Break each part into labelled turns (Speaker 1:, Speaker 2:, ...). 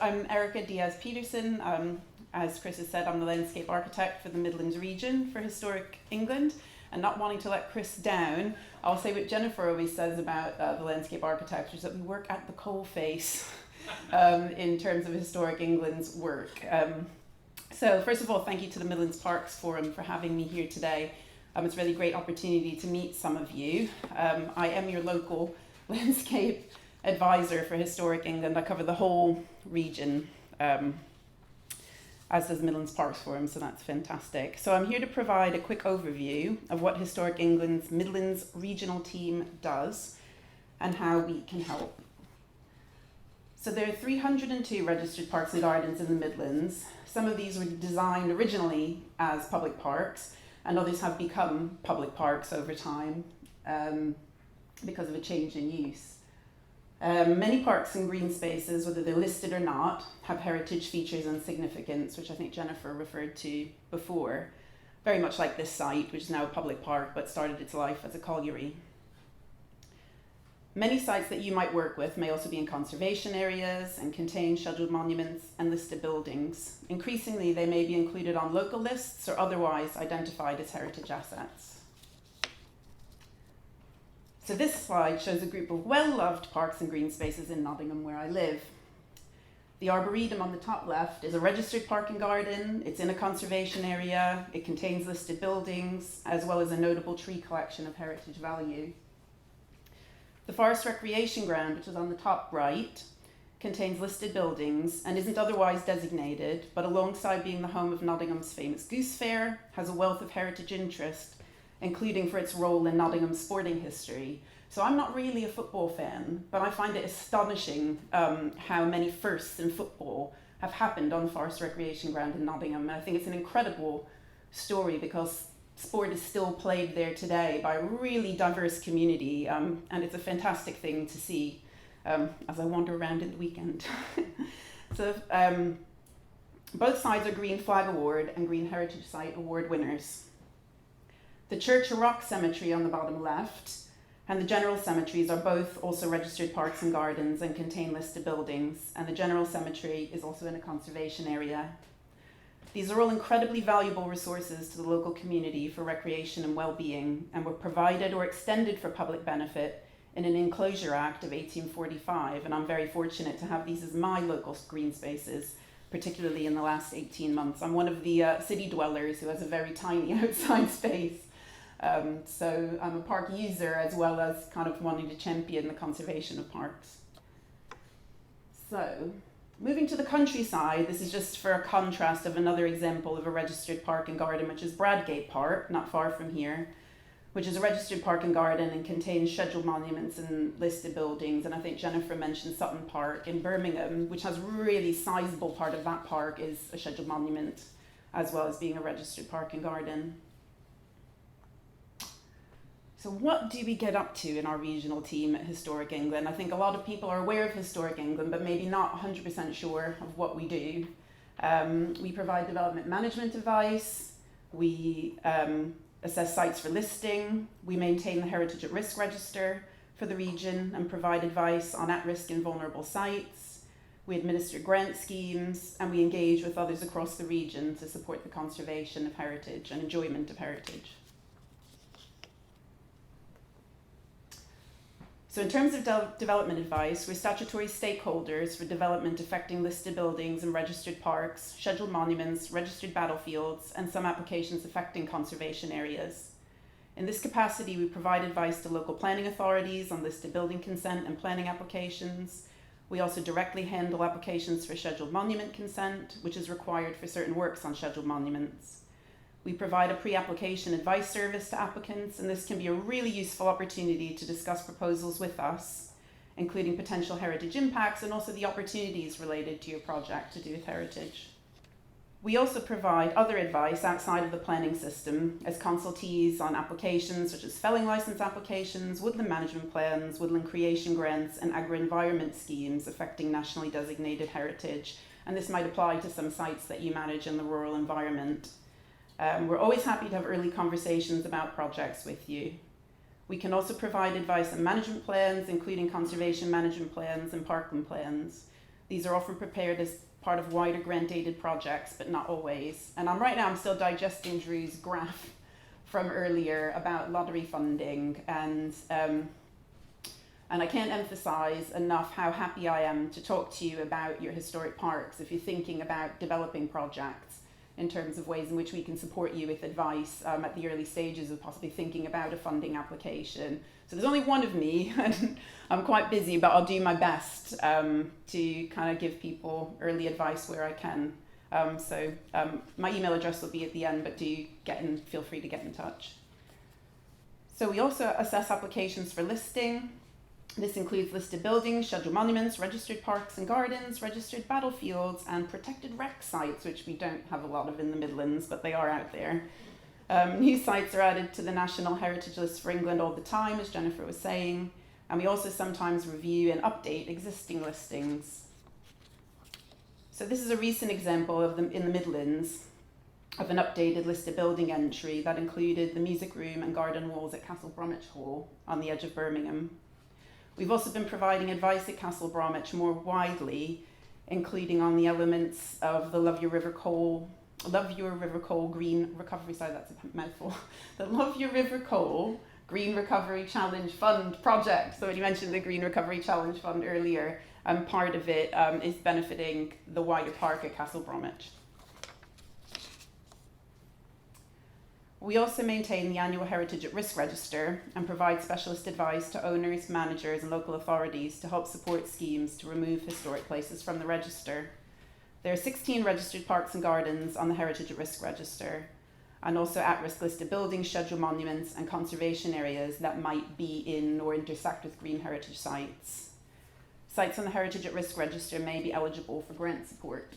Speaker 1: I'm Erika Diaz Petersen. As Chris has said, I'm the landscape architect for the Midlands region for Historic England. And not wanting to let Chris down, I'll say what Jennifer always says about the landscape architect, is that we work at the coalface in terms of Historic England's work. So first of all, thank you to the Midlands Parks Forum for having me here today. It's a really great opportunity to meet some of you. I am your local landscape advisor for Historic England. I cover the whole region, as does Midlands Parks Forum, so that's fantastic. So I'm here to provide a quick overview of what Historic England's Midlands regional team does and how we can help. So there are 302 registered parks and gardens in the Midlands. Some of these were designed originally as public parks, and others have become public parks over time because of a change in use. Many parks and green spaces, whether they're listed or not, have heritage features and significance, which I think Jennifer referred to before, very much like this site, which is now a public park but started its life as a colliery. Many sites that you might work with may also be in conservation areas and contain scheduled monuments and listed buildings. Increasingly, they may be included on local lists or otherwise identified as heritage assets. So this slide shows a group of well-loved parks and green spaces in Nottingham, where I live. The Arboretum on the top left is a registered park and garden. It's in a conservation area. It contains listed buildings, as well as a notable tree collection of heritage value. The Forest Recreation Ground, which is on the top right, contains listed buildings and isn't otherwise designated, but alongside being the home of Nottingham's famous Goose Fair, has a wealth of heritage interest, including for its role in Nottingham's sporting history. So I'm not really a football fan, but I find it astonishing how many firsts in football have happened on the Forest Recreation Ground in Nottingham. And I think it's an incredible story because sport is still played there today by a really diverse community, and it's a fantastic thing to see as I wander around in the weekend. So both sides are Green Flag Award and Green Heritage Site Award winners. The Church of Rock Cemetery on the bottom left and the General Cemeteries are both also registered parks and gardens and contain listed buildings, and the General Cemetery is also in a conservation area. These are all incredibly valuable resources to the local community for recreation and well-being, and were provided or extended for public benefit in an Enclosure Act of 1845, and I'm very fortunate to have these as my local green spaces, particularly in the last 18 months. I'm one of the city dwellers who has a very tiny outside space. So I'm a park user as well as kind of wanting to champion the conservation of parks. So, moving to the countryside, this is just for a contrast of another example of a registered park and garden, which is Bradgate Park, not far from here, which is a registered park and garden and contains scheduled monuments and listed buildings. And I think Jennifer mentioned Sutton Park in Birmingham, which has a really sizable part of that park is a scheduled monument, as well as being a registered park and garden. So what do we get up to in our regional team at Historic England? I think a lot of people are aware of Historic England, but maybe not 100% sure of what we do. We provide development management advice. We assess sites for listing. We maintain the Heritage at Risk Register for the region and provide advice on at-risk and vulnerable sites. We administer grant schemes, and we engage with others across the region to support the conservation of heritage and enjoyment of heritage. So in terms of development advice, we're statutory stakeholders for development affecting listed buildings and registered parks, scheduled monuments, registered battlefields, and some applications affecting conservation areas. In this capacity, we provide advice to local planning authorities on listed building consent and planning applications. We also directly handle applications for scheduled monument consent, which is required for certain works on scheduled monuments. We provide a pre-application advice service to applicants, and this can be a really useful opportunity to discuss proposals with us, including potential heritage impacts and also the opportunities related to your project to do with heritage. We also provide other advice outside of the planning system as consultees on applications such as felling license applications, woodland management plans, woodland creation grants, and agri-environment schemes affecting nationally designated heritage. And this might apply to some sites that you manage in the rural environment. We're always happy to have early conversations about projects with you. We can also provide advice on management plans, including conservation management plans and parkland plans. These are often prepared as part of wider grant-aided projects, but not always. And right now I'm still digesting Drew's graph from earlier about lottery funding, and I can't emphasize enough how happy I am to talk to you about your historic parks if you're thinking about developing projects in terms of ways in which we can support you with advice at the early stages of possibly thinking about a funding application. So there's only one of me, and I'm quite busy, but I'll do my best to kind of give people early advice where I can. My email address will be at the end, but feel free to get in touch. So we also assess applications for listing. This includes listed buildings, scheduled monuments, registered parks and gardens, registered battlefields, and protected wreck sites, which we don't have a lot of in the Midlands, but they are out there. New sites are added to the National Heritage List for England all the time, as Jennifer was saying, and we also sometimes review and update existing listings. So this is a recent example of in the Midlands of an updated listed building entry that included the music room and garden walls at Castle Bromwich Hall on the edge of Birmingham. We've also been providing advice at Castle Bromwich more widely, including on the elements of the Love Your River Coal Green Recovery, sorry, that's a mouthful. The Love Your River Coal Green Recovery Challenge Fund project. So when you mentioned the Green Recovery Challenge Fund earlier, part of it is benefiting the wider park at Castle Bromwich. We also maintain the annual Heritage at Risk Register and provide specialist advice to owners, managers and local authorities to help support schemes to remove historic places from the register. There are 16 registered parks and gardens on the Heritage at Risk Register, and also at-risk listed buildings, scheduled monuments and conservation areas that might be in or intersect with green heritage sites. Sites on the Heritage at Risk Register may be eligible for grant support.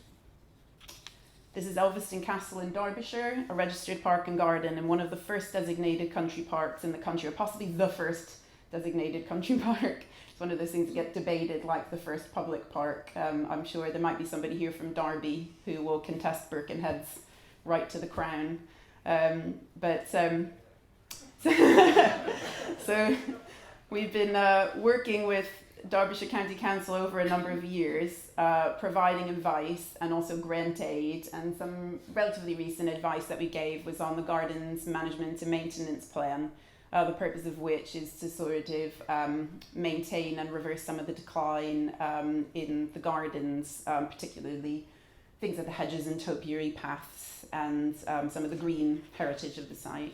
Speaker 1: This is Elveston Castle in Derbyshire, a registered park and garden and one of the first designated country parks in the country, or possibly the first designated country park. It's one of those things that get debated, like the first public park. I'm sure there might be somebody here from Derby who will contest Birkenhead's right to the crown. So we've been working with Derbyshire County Council over a number of years, providing advice and also grant aid, and some relatively recent advice that we gave was on the gardens management and maintenance plan, the purpose of which is to sort of maintain and reverse some of the decline in the gardens, particularly things like the hedges and topiary paths and some of the green heritage of the site.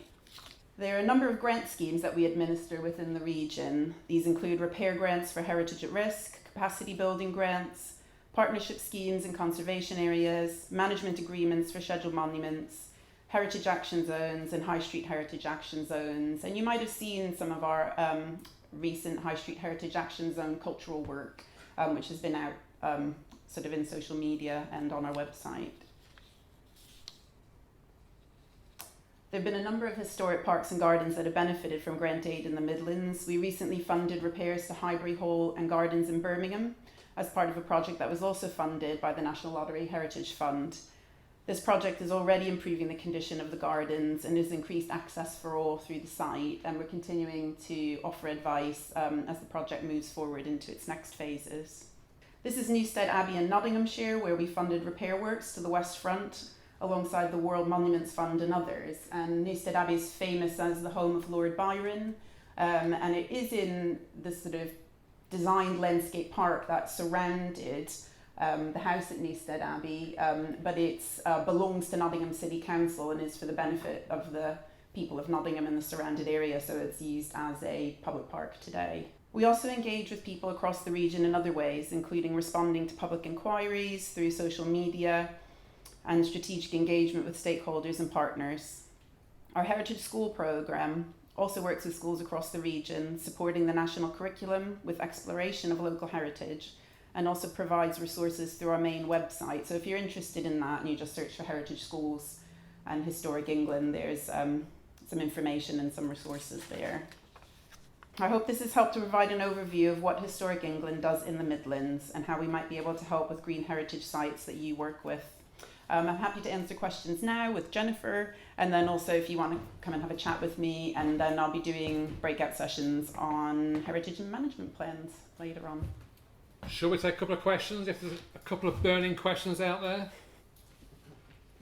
Speaker 1: There are a number of grant schemes that we administer within the region. These include repair grants for heritage at risk, capacity building grants, partnership schemes in conservation areas, management agreements for scheduled monuments, heritage action zones and high street heritage action zones. And you might have seen some of our recent high street heritage action zone cultural work, which has been out sort of in social media and on our website. There have been a number of historic parks and gardens that have benefited from grant aid in the Midlands. We recently funded repairs to Highbury Hall and gardens in Birmingham as part of a project that was also funded by the National Lottery Heritage Fund. This project is already improving the condition of the gardens and has increased access for all through the site, and we're continuing to offer advice as the project moves forward into its next phases. This is Newstead Abbey in Nottinghamshire, where we funded repair works to the west front alongside the World Monuments Fund and others. And Newstead Abbey is famous as the home of Lord Byron, and it is in this sort of designed landscape park that surrounded the house at Newstead Abbey, but it belongs to Nottingham City Council and is for the benefit of the people of Nottingham and the surrounded area, so it's used as a public park today. We also engage with people across the region in other ways, including responding to public inquiries through social media and strategic engagement with stakeholders and partners. Our Heritage School programme also works with schools across the region, supporting the national curriculum with exploration of local heritage, and also provides resources through our main website. So if you're interested in that and you just search for Heritage Schools and Historic England, there's some information and some resources there. I hope this has helped to provide an overview of what Historic England does in the Midlands and how we might be able to help with green heritage sites that you work with. I'm happy to answer questions now with Jennifer, and then also if you want to come and have a chat with me, and then I'll be doing breakout sessions on heritage and management plans later on.
Speaker 2: Shall we take a couple of questions? If there's a couple of burning questions out there.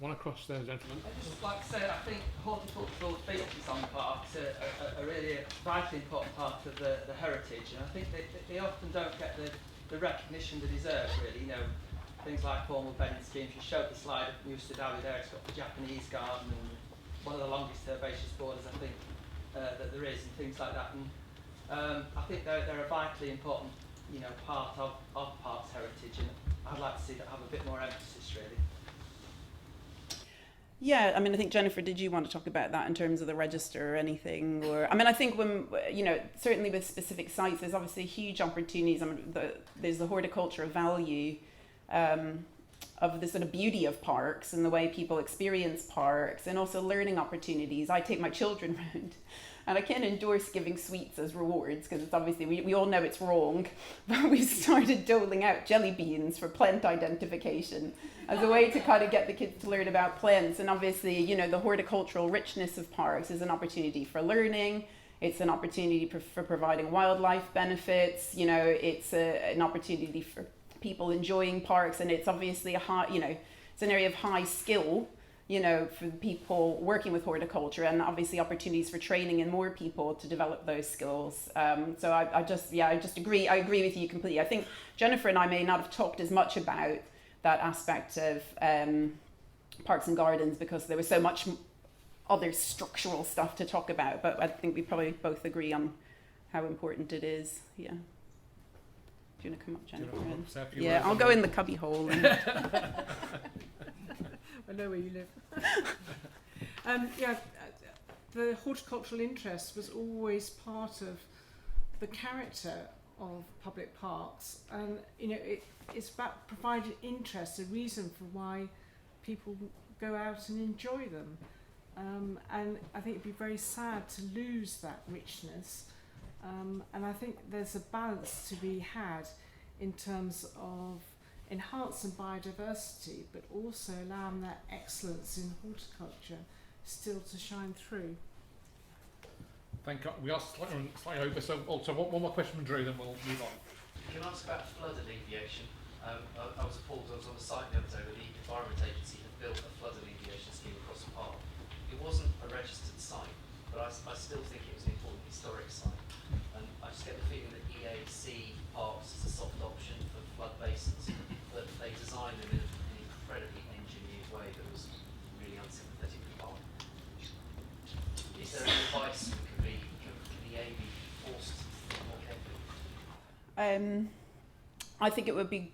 Speaker 2: One across there, gentlemen.
Speaker 3: I just like to say, I think horticultural features on parks are really a vitally important part of the heritage, and I think they often don't get the recognition they deserve, really. You know, things like formal bedding schemes. You showed the slide of New Sudawi there. It's got the Japanese garden and one of the longest herbaceous borders, I think, that there is, and things like that. And I think they're a vitally important, you know, part of parks heritage, and I'd like to see that have a bit more emphasis, really.
Speaker 1: Yeah, I mean, I think, Jennifer, did you want to talk about that in terms of the register or anything? Or, I mean, I think when, you know, certainly with specific sites, there's obviously huge opportunities. I mean, there's the horticultural value of the sort of beauty of parks and the way people experience parks, and also learning opportunities. I take my children around, and I can't endorse giving sweets as rewards, because it's obviously, we all know it's wrong, but we started doling out jelly beans for plant identification as a way to kind of get the kids to learn about plants. And obviously, you know, the horticultural richness of parks is an opportunity for learning. It's an opportunity for providing wildlife benefits. You know, it's an opportunity for people enjoying parks, and it's obviously a high, you know, it's an area of high skill, you know, for people working with horticulture, and obviously opportunities for training and more people to develop those skills. So I just agree. I agree with you completely. I think Jennifer and I may not have talked as much about that aspect of parks and gardens because there was so much other structural stuff to talk about, but I think we probably both agree on how important it is. Yeah. Do you want to come up, Jennifer? Yeah, I'll go in the cubby hole. And
Speaker 4: I know where you live. The horticultural interest was always part of the character of public parks, and you know, it's about providing interest, a reason for why people go out and enjoy them. And I think it'd be very sad to lose that richness. And I think there's a balance to be had in terms of enhancing biodiversity, but also allowing that excellence in horticulture still to shine through.
Speaker 2: Thank God. We are slightly over, so also one more question from Drew, then we'll move on.
Speaker 5: Can I ask about flood alleviation? I was appalled. I was on the site the other day where the Environment Agency had built a flood alleviation scheme across the park. It wasn't a registered site, but I still think it was an important historic site. And I just get the feeling that EAC parks is a soft option for flood basins, but they designed them in an incredibly engineered way that was really unsympathetic to the park. Is there any advice that can the EA be forced to think more carefully?
Speaker 1: I think it would be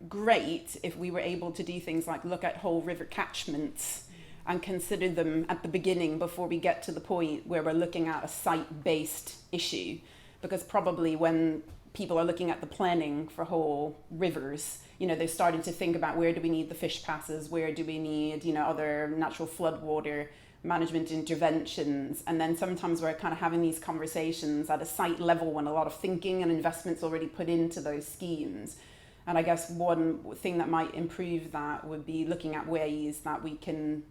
Speaker 1: great if we were able to do things like look at whole river catchments and consider them at the beginning before we get to the point where we're looking at a site-based issue. Because probably when people are looking at the planning for whole rivers, you know, they're starting to think about where do we need the fish passes, where do we need, you know, other natural floodwater management interventions. And then sometimes we're kind of having these conversations at a site level when a lot of thinking and investments already put into those schemes. And I guess one thing that might improve that would be looking at ways that we can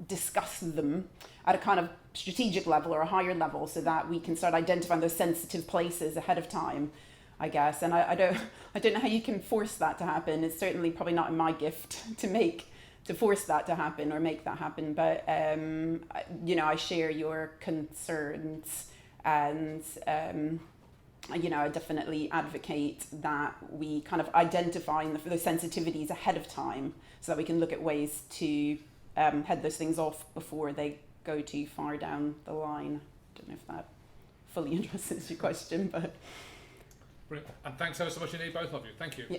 Speaker 1: discuss them at a kind of strategic level or a higher level, so that we can start identifying those sensitive places ahead of time, I guess. And I don't know how you can force that to happen. It's certainly probably not in my gift to force that to happen or make that happen. But you know, I share your concerns, and you know, I definitely advocate that we kind of identify the sensitivities ahead of time, so that we can look at ways to head those things off before they go too far down the line. I don't know if that fully addresses your question, but...
Speaker 2: Brilliant. And thanks ever so much indeed, both of you. Thank you.
Speaker 1: Yeah.